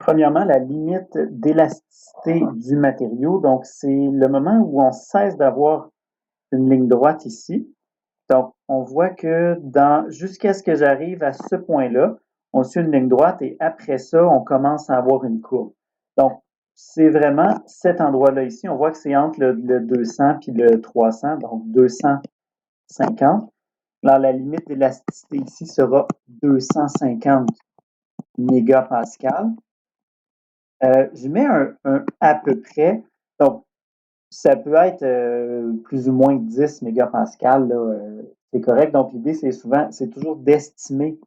Premièrement, la limite d'élasticité du matériau. Donc, c'est le moment où on cesse d'avoir une ligne droite ici. Donc, on voit que jusqu'à ce que j'arrive à ce point-là, on suit une ligne droite et après ça, on commence à avoir une courbe. Donc, c'est vraiment cet endroit-là ici. On voit que c'est entre le 200 puis le 300, donc 250. Alors, la limite d'élasticité ici sera 250 mégapascales. Je mets un à peu près. Donc, ça peut être plus ou moins 10 mégapascales, là, c'est correct. Donc, l'idée, c'est toujours d'estimer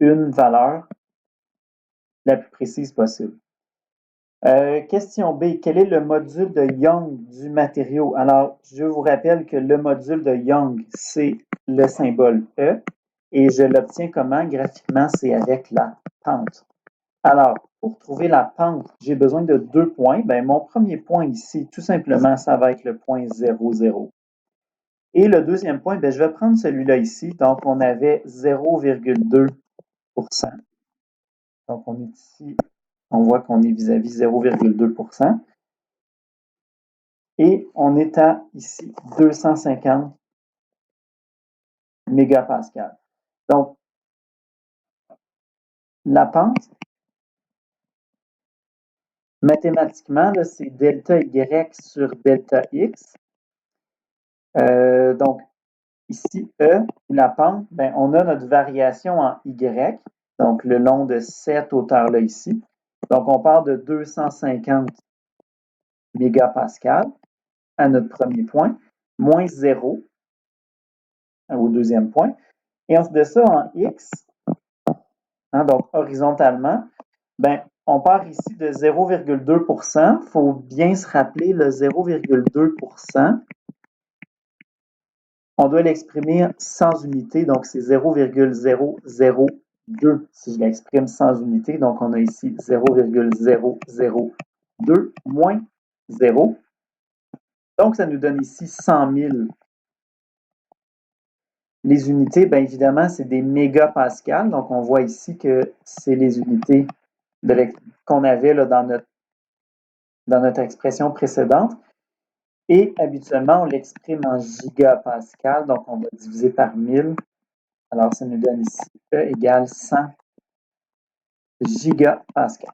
une valeur la plus précise possible. Question B. Quel est le module de Young du matériau? Alors, je vous rappelle que le module de Young, c'est le symbole E et je l'obtiens comment? Graphiquement, c'est avec la pente. Alors, pour trouver la pente, j'ai besoin de 2 points. Ben, mon premier point ici, tout simplement, ça va être le point 0, 0. Et le deuxième point, ben, je vais prendre celui-là ici. Donc, on avait 0,2%. Donc, on est ici, on voit qu'on est vis-à-vis 0,2%. Et on est à, ici, 250 mégapascales. Donc, la pente, mathématiquement, c'est delta Y sur delta X. Donc, ici, E, la pente, ben, on a notre variation en Y, donc le long de cette hauteur-là ici. Donc, on part de 250 mégapascales à notre premier point, moins 0 au deuxième point. Et ensuite de ça, en X, donc horizontalement, ben, on part ici de 0,2%. Il faut bien se rappeler le 0,2%. On doit l'exprimer sans unité, donc c'est 0,002 si je l'exprime sans unité. Donc, on a ici 0,002 moins 0. Donc, ça nous donne ici 100 000. Les unités, bien évidemment, c'est des mégapascales. Donc, on voit ici que c'est les unités qu'on avait là, dans notre expression précédente. Et habituellement, on l'exprime en gigapascal. Donc, on va diviser par 1000. Alors, ça nous donne ici E égale 100 gigapascal.